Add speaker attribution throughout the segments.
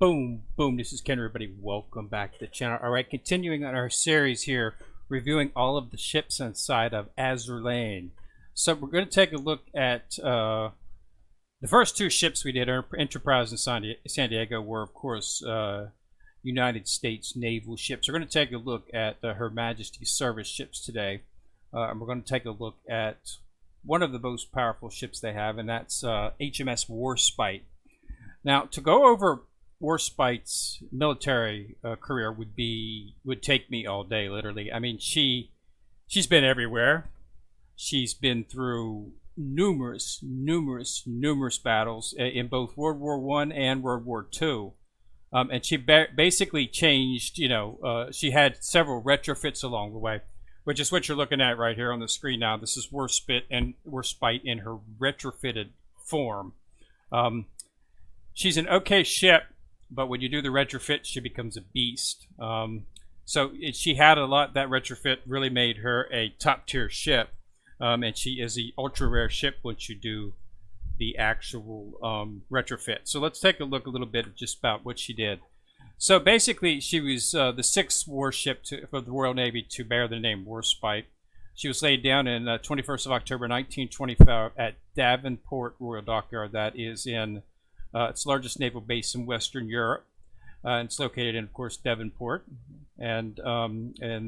Speaker 1: Boom, boom. This is Ken, everybody. Welcome back to the channel. All right, continuing on our series here, reviewing all of the ships inside of Azur Lane. So we're going to take a look at the first two ships we did. Our Enterprise and San Diego were, of course, United States naval ships. We're going to take a look at Her Majesty's service ships today. And we're going to take a look at one of the most powerful ships they have, and that's HMS Warspite. Now, to go over Warspite's military career would take me all day, literally. I mean, she's been everywhere. She's been through numerous battles in both World War I and World War II. And she basically changed, she had several retrofits along the way, which is what you're looking at right here on the screen now. This is Warspite in her retrofitted form. She's an okay ship, but when you do the retrofit, she becomes a beast. So she had a lot. That retrofit really made her a top-tier ship, and she is an ultra-rare ship once you do the actual retrofit. So let's take a look a little bit just about what she did. So basically, she was the sixth warship for the Royal Navy to bear the name Warspite. She was laid down in 21st of October 1925 at Davenport Royal Dockyard. That is in its largest naval base in Western Europe. It's located in, of course, Devonport, and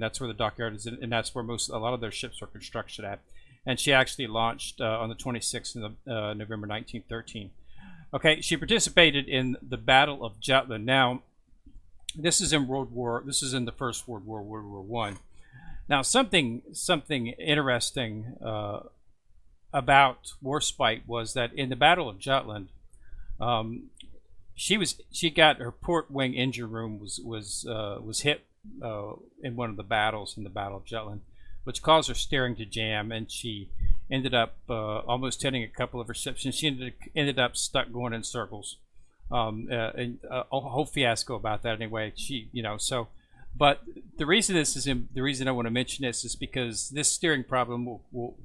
Speaker 1: that's where the dockyard is, and that's where a lot of their ships are constructed at. And she actually launched on the 26th of November 1913. Okay, she participated in the Battle of Jutland. Now, this is in the First World War, World War I. Now, something interesting about Warspite was that in the Battle of Jutland, she got her port wing engine room was hit in one of the battles in the Battle of Jutland, which caused her steering to jam, and she ended up almost hitting a couple of her ships, and she ended up stuck going in circles. And a whole fiasco about that anyway. But the reason I want to mention this is because this steering problem will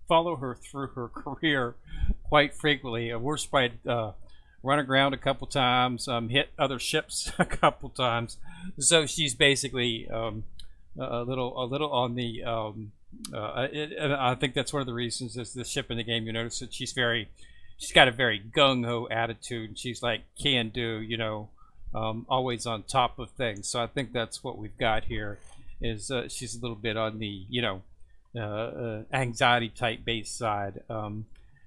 Speaker 1: follow her through her career quite frequently. Warspite run aground a couple times, hit other ships a couple times, so she's basically a little on the. I think that's one of the reasons is the ship in the game. You notice that she's got a very gung-ho attitude. She's like can do, always on top of things. So I think that's what we've got here. Is she's a little bit on the anxiety type base side.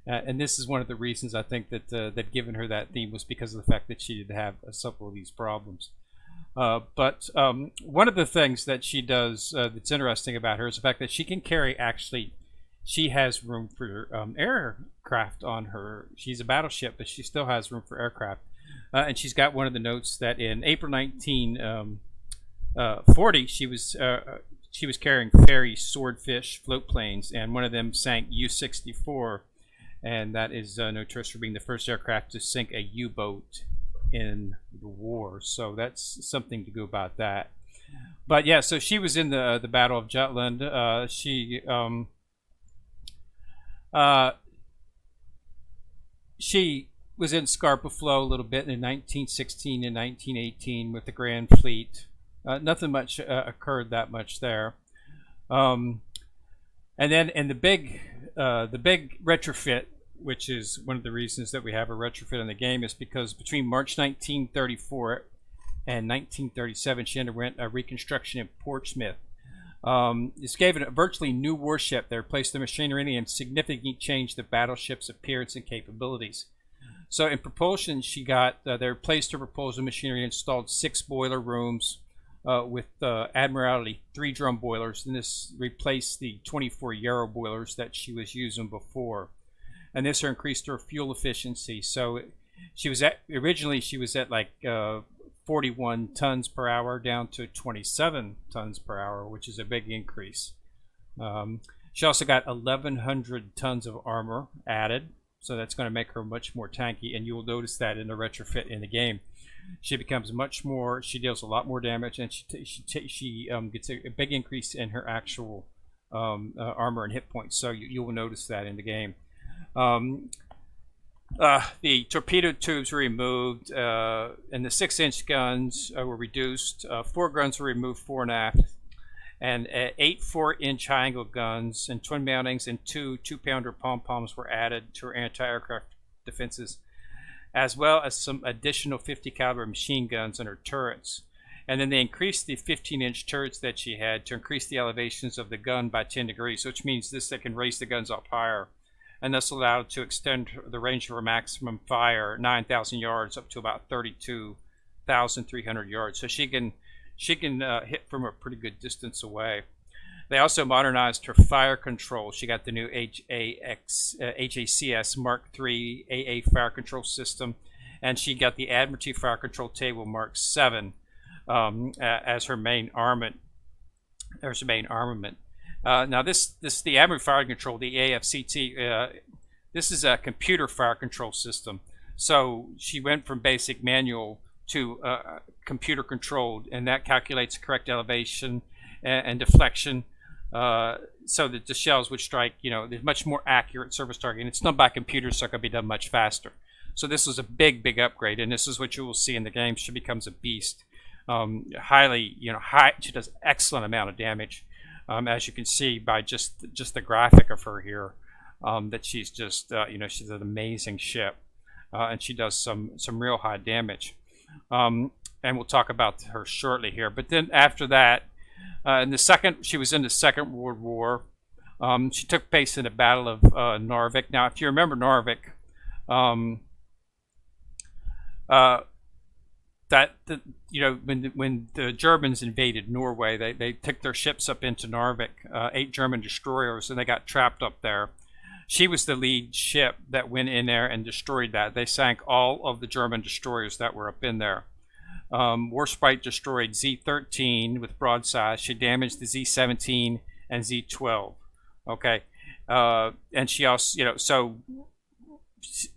Speaker 1: And this is one of the reasons I think that given her that theme was because of the fact that she did have several of these problems. But one of the things that she does that's interesting about her is the fact that she can carry, she has room for aircraft on her. She's a battleship, but she still has room for aircraft. And she's got one of the notes that in April 1940, she was carrying Fairey Swordfish float planes, and one of them sank U-64. And that is notorious for being the first aircraft to sink a U-boat in the war. So that's something to go about that. But yeah, so she was in the Battle of Jutland. She was in Scapa Flow a little bit in 1916 and 1918 with the Grand Fleet. Nothing much occurred that much there. And then in the big retrofit, which is one of the reasons that we have a retrofit in the game, is because between March 1934 and 1937, she underwent a reconstruction in Portsmouth. This gave it a virtually new warship that replaced the machinery and significantly changed the battleship's appearance and capabilities. So in propulsion, they replaced her propulsion machinery and installed 6 boiler rooms with Admiralty 3-drum boilers, and this replaced the 24 Yarrow boilers that she was using before. And this increased her fuel efficiency. So originally she was at like 41 tons per hour down to 27 tons per hour, which is a big increase. She also got 1,100 tons of armor added, so that's going to make her much more tanky, and you will notice that in the retrofit in the game. She becomes she deals a lot more damage, and she gets a big increase in her actual armor and hit points, so you will notice that in the game. The torpedo tubes were removed, and the 6-inch guns were reduced. 4 guns were removed fore and aft, and 8 4-inch high angle guns and twin mountings and 2 2-pounder pom-poms were added to her anti-aircraft defenses, as well as some additional 50 caliber machine guns on her turrets. And then they increased the 15-inch turrets that she had to increase the elevations of the gun by 10 degrees, which means they can raise the guns up higher, and this allowed to extend the range of her maximum fire 9,000 yards up to about 32,300 yards. So she can hit from a pretty good distance away. They also modernized her fire control. She got the new HACS Mark III AA fire control system, and she got the Admiralty Fire Control Table Mark VII as her main armament. Now the Admiralty Fire Control, the AFCT, this is a computer fire control system. So she went from basic manual to computer controlled, and that calculates correct elevation and deflection, so that the shells would strike, there's much more accurate surface targeting. It's done by computers, so it can be done much faster. So this was a big upgrade, and this is what you will see in the game. She becomes a beast. She does excellent amount of damage, as you can see by just the graphic of her here, that she's just she's an amazing ship, and she does some real high damage, and we'll talk about her shortly here. But then after that, she was in the Second World War. She took place in the Battle of Narvik. Now, if you remember Narvik, when the Germans invaded Norway, they took their ships up into Narvik, 8 German destroyers, and they got trapped up there. She was the lead ship that went in there and destroyed that. They sank all of the German destroyers that were up in there. Warspite destroyed Z-13 with broadside. She damaged the Z-17 and Z-12. Okay, and she also,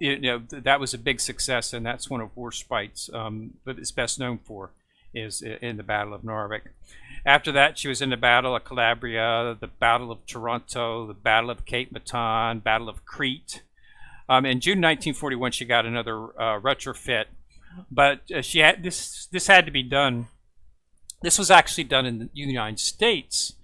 Speaker 1: that was a big success, and that's one of Warspite's, but it's best known for is in the Battle of Narvik. After that, she was in the Battle of Calabria, the Battle of Toronto, the Battle of Cape Matan, Battle of Crete. In June 1941, she got another retrofit, but she had this had to be done. This was actually done in the United States,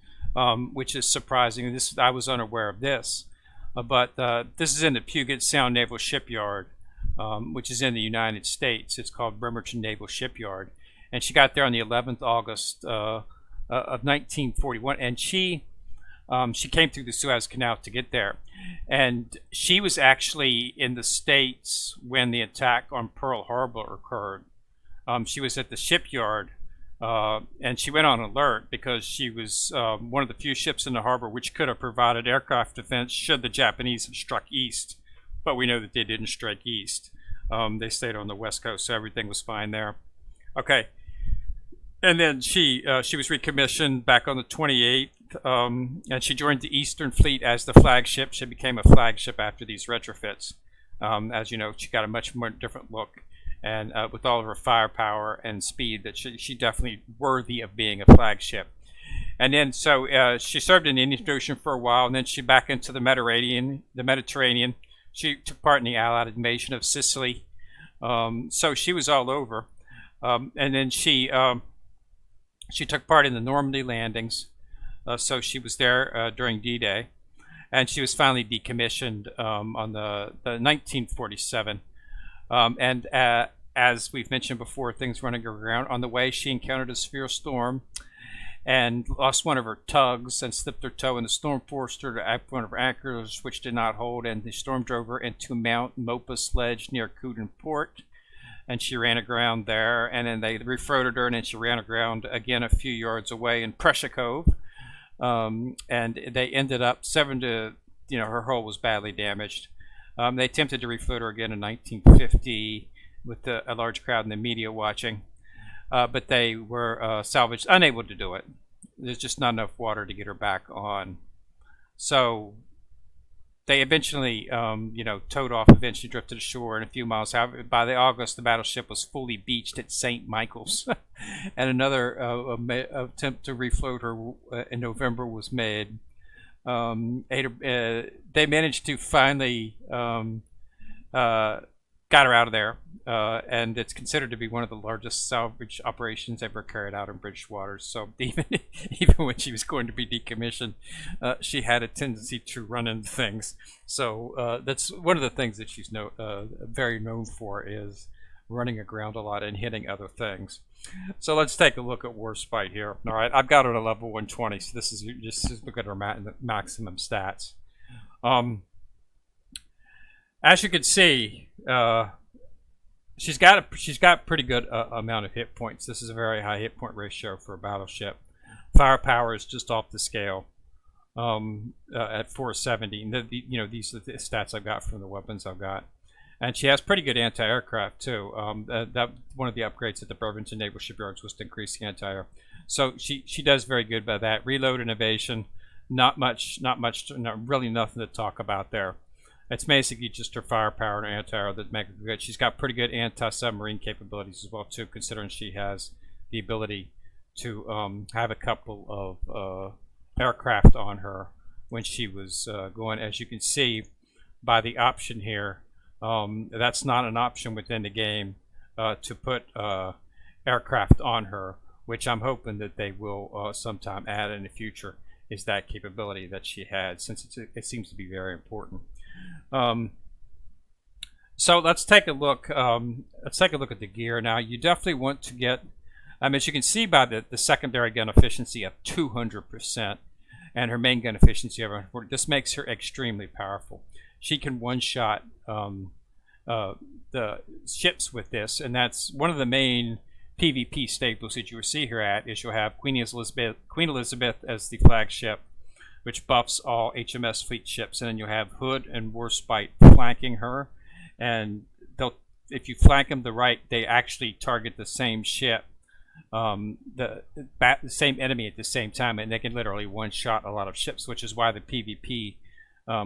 Speaker 1: which is surprising. I was unaware of this. But this is in the Puget Sound Naval Shipyard, which is in the United States. It's called Bremerton Naval Shipyard. And she got there on the 11th August of 1941. And she came through the Suez Canal to get there. And she was actually in the States when the attack on Pearl Harbor occurred. She was at the shipyard. And she went on alert because she was one of the few ships in the harbor which could have provided aircraft defense should the Japanese have struck east. But we know that they didn't strike east. They stayed on the west coast, so everything was fine there. Okay. And then she was recommissioned back on the 28th, and she joined the Eastern Fleet as the flagship. She became a flagship after these retrofits. As you know, she got a much more different look. And with all of her firepower and speed, that she definitely worthy of being a flagship. And then so she served in the Indian Ocean for a while, and then she back into the Mediterranean. She took part in the Allied invasion of Sicily. So she was all over. And then she took part in the Normandy landings. So she was there during D-Day, and she was finally decommissioned on the 1947. And as we've mentioned before, things running aground. On the way, she encountered a severe storm and lost one of her tugs and slipped her tow, and the storm forced her to one of her anchors, which did not hold, and the storm drove her into Mount Mopus Ledge near Cuden Port, and she ran aground there, and then they refloated her, and then she ran aground again a few yards away in Prussia Cove, and they ended up her hull was badly damaged. They attempted to refloat her again in 1950 with a large crowd in the media watching, but they were salvaged, unable to do it. There's just not enough water to get her back on. So they eventually, towed off, eventually drifted ashore in a few miles. However, by the August, the battleship was fully beached at St. Michael's, and another attempt to refloat her in November was made. They managed to finally got her out of there, and it's considered to be one of the largest salvage operations ever carried out in British waters. So even when she was going to be decommissioned, she had a tendency to run into things. So that's one of the things that she's very known for, is running aground a lot and hitting other things. So let's take a look at Warspite here. All right, I've got her at a level 120, so this is just look at her maximum stats. As you can see, she's got pretty good amount of hit points. This is a very high hit point ratio for a battleship. Firepower is just off the scale at 470. And these are the stats I've got from the weapons I've got. And she has pretty good anti-aircraft too. That one of the upgrades at the Burlington Naval Shipyards was to increase the anti-air. So she does very good by that. Reload and evasion, really nothing to talk about there. It's basically just her firepower and anti-air that make her good. She's got pretty good anti-submarine capabilities as well too, considering she has the ability to have a couple of aircraft on her when she was going. As you can see by the option here, that's not an option within the game to put aircraft on her, which I'm hoping that they will sometime add in the future, is that capability that she had, since it seems to be very important. So let's take a look. Let's take a look at the gear now. You definitely want to get, as you can see by the secondary gun efficiency of 200% and her main gun efficiency of 140. This makes her extremely powerful. She can one-shot the ships with this, and that's one of the main PvP staples that you will see here at. Is you'll have Queen Elizabeth as the flagship, which buffs all HMS fleet ships, and then you'll have Hood and Warspite flanking her, and if you flank them they actually target the same ship, the same enemy at the same time, and they can literally one-shot a lot of ships, which is why the PvP,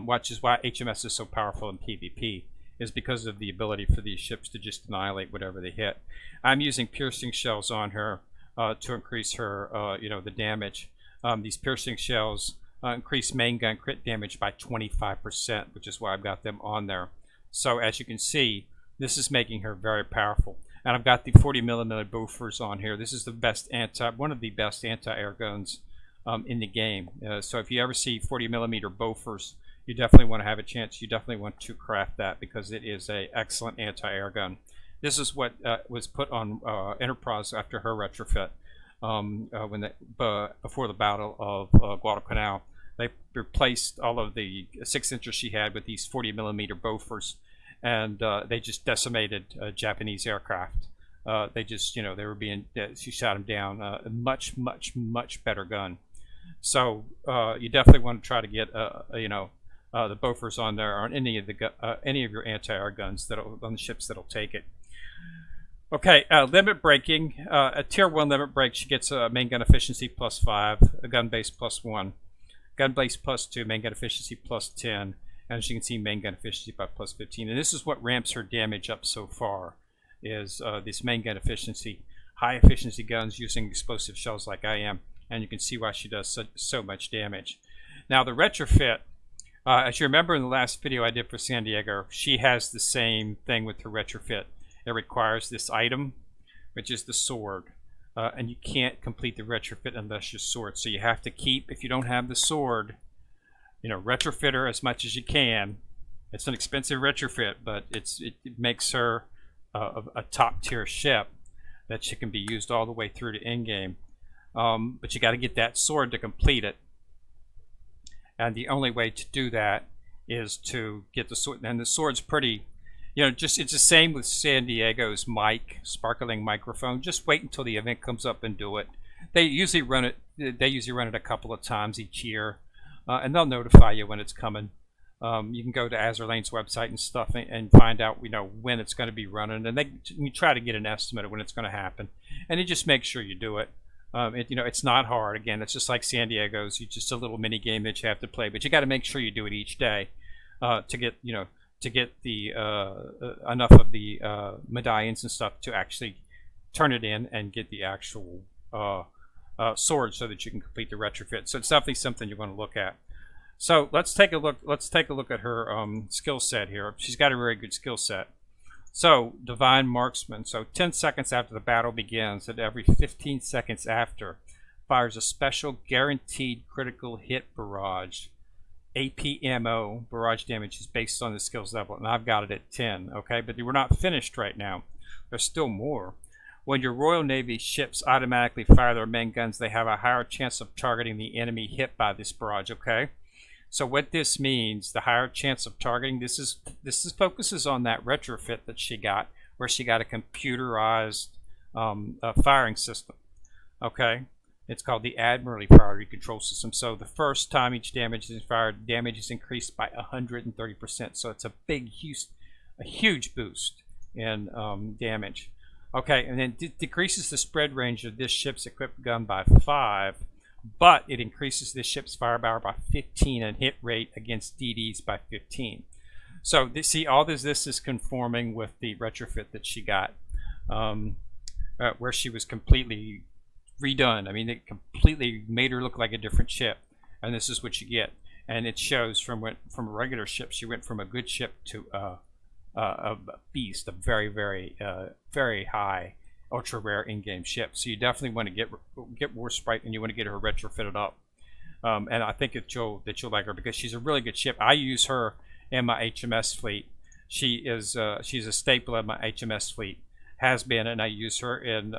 Speaker 1: which is why HMS is so powerful in PvP, is because of the ability for these ships to just annihilate whatever they hit. I'm using piercing shells on her to increase her, the damage. These piercing shells increase main gun crit damage by 25%, which is why I've got them on there. So as you can see, this is making her very powerful. And I've got the 40mm Bofors on here. This is the best one of the best anti-air guns in the game. So if you ever see 40mm Bofors, you definitely want to have a chance. You definitely want to craft that, because it is an excellent anti-air gun. This is what was put on Enterprise after her retrofit before the Battle of Guadalcanal. They replaced all of the 6-inchers she had with these 40mm Bofors, and they just decimated Japanese aircraft. They just, they were she shot them down. A much better gun. So you definitely want to try to get, the Bofors on there, on any of your anti-air guns on the ships that'll take it. Okay, limit breaking. A tier 1 limit break, she gets a main gun efficiency +5, a gun base +1, gun base +2, main gun efficiency +10, and as you can see, main gun efficiency by +15. And this is what ramps her damage up so far, is this main gun efficiency. High efficiency guns using explosive shells like I am, and you can see why she does so much damage. Now the retrofit, as you remember in the last video I did for San Diego, she has the same thing with her retrofit. It requires this item, which is the sword, and you can't complete the retrofit unless you're sword. So you have to keep, if you don't have the sword, retrofit her as much as you can. It's an expensive retrofit, but it makes her a top tier ship that she can be used all the way through to end game. But you got to get that sword to complete it. And the only way to do that is to get the sword. And the sword's pretty, it's the same with San Diego's mic, sparkling microphone. Just wait until the event comes up and do it. They usually run it a couple of times each year, and they'll notify you when it's coming. You can go to Azur Lane's website and stuff and find out when it's going to be running, and you try to get an estimate of when it's going to happen, and you just make sure you do it. It's not hard. Again, it's just like San Diego's. It's just a little mini game that you have to play, but you got to make sure you do it each day to get the enough of the medallions and stuff to actually turn it in and get the actual sword so that you can complete the retrofit. So it's definitely something you want to look at. So let's take a look. Let's take a look at her skill set here. She's got a very good skill set. So, Divine Marksman. So 10 seconds after the battle begins, and every 15 seconds after, fires a special guaranteed critical hit barrage. APMO, barrage damage, is based on the skills level, and I've got it at 10, okay? But we're not finished right now. There's still more. When your Royal Navy ships automatically fire their main guns, they have a higher chance of targeting the enemy hit by this barrage, okay? So what this means, the higher chance of targeting, this is focuses on that retrofit that she got, where she got a computerized firing system, okay? It's called the Admiralty Priority Control System. So the first time each damage is fired, damage is increased by 130%. So it's a huge boost in damage. Okay, and then decreases the spread range of this ship's equipped gun by 5, but it increases this ship's firepower by 15 and hit rate against DDs by 15. So see, all this is conforming with the retrofit that she got, where she was completely redone. I mean, it completely made her look like a different ship, and this is what you get. And it shows from a regular ship, she went from a good ship to a beast, a very, very, very high, ultra rare in-game ship. So you definitely want to get Warspite, and you want to get her retrofitted up. And I think that you'll like her because she's a really good ship. I use her in my HMS fleet. She's a staple of my HMS fleet, has been, and I use her in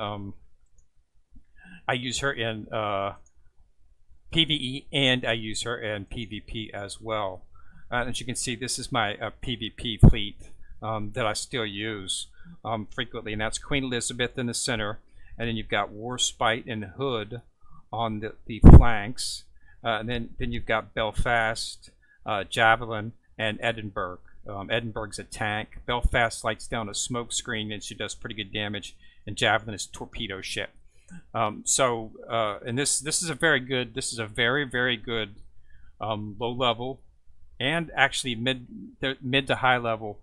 Speaker 1: PvE, and I use her in PvP as well. As you can see, this is my PvP fleet that I still use frequently, and that's Queen Elizabeth in the center, and then you've got Warspite and Hood on the flanks, and then you've got Belfast, Javelin, and Edinburgh. Edinburgh's a tank. Belfast lights down a smoke screen, and she does pretty good damage, and Javelin is torpedo ship. And this is a very good, very good low level and actually mid to high level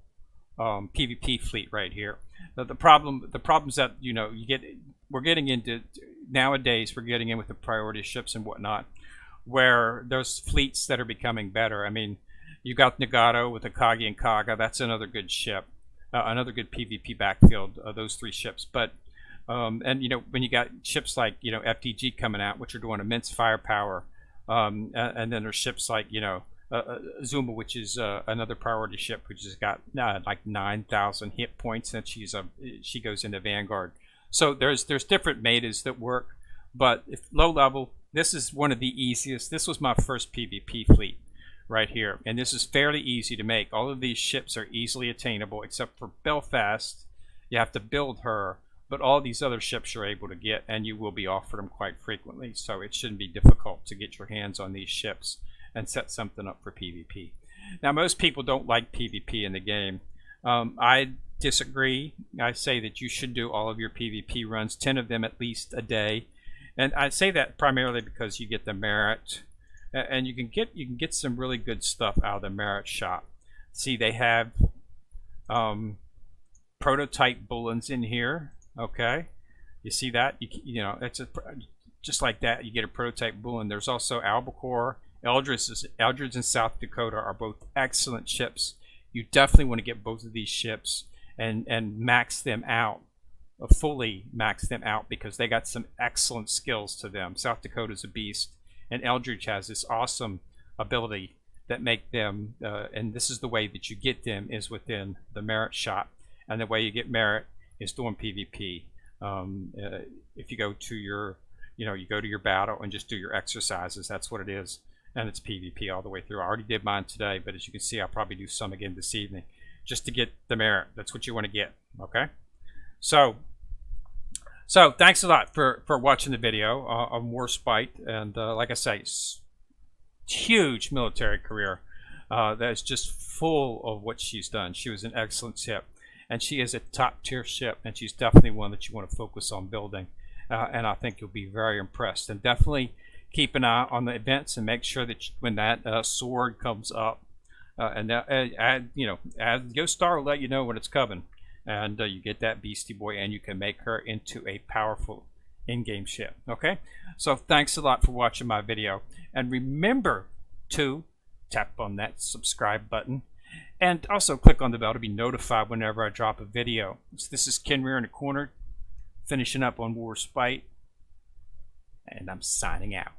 Speaker 1: PvP fleet right here. The problems that we're getting into nowadays. We're getting in with the priority ships and whatnot, where there's fleets that are becoming better. I mean, you got Nagato with Akagi and Kaga. That's another good ship, another good PvP backfield. Those three ships, but and when you got ships like FTG coming out, which are doing immense firepower, and then there's ships like Zuma, which is another priority ship, which has got like 9,000 hit points, and she goes into Vanguard. So there's different metas that work, but if low level, this is one of the easiest. This was my first PvP fleet right here, and this is fairly easy to make. All of these ships are easily attainable, except for Belfast. You have to build her. But all these other ships you're able to get, and you will be offered them quite frequently, so it shouldn't be difficult to get your hands on these ships and set something up for PvP. Now, most people don't like PvP in the game. I disagree. I say that you should do all of your PvP runs, 10 of them at least a day, and I say that primarily because you get the merit, and you can get some really good stuff out of the merit shop. See, they have prototype bullets in here. Okay, you see that? It's just like that. You get a prototype bullet. There's also Albacore, Eldridge and South Dakota are both excellent ships. You definitely want to get both of these ships and max them out, fully max them out, because they got some excellent skills to them. South Dakota's a beast, and Eldridge has this awesome ability that make them, and this is the way that you get them, is within the merit shop, and the way you get merit is doing PvP. If you go to your, you go to your battle and just do your exercises, that's what it is, and it's PvP all the way through. I already did mine today, but as you can see, I'll probably do some again this evening, just to get the merit. That's what you want to get. Okay, so thanks a lot for watching the video on Warspite, and like I say, huge military career that is just full of what she's done. She was an excellent ship. And she is a top tier ship, and she's definitely one that you want to focus on building, and I think you'll be very impressed. And definitely keep an eye on the events and make sure that when that sword comes up, Ghost Star will let you know when it's coming, and you get that beastie boy, and you can make her into a powerful in-game ship. Okay, so thanks a lot for watching my video, and remember to tap on that subscribe button And also click on the bell to be notified whenever I drop a video. So this is Ken Rear in the corner, finishing up on Warspite, and I'm signing out.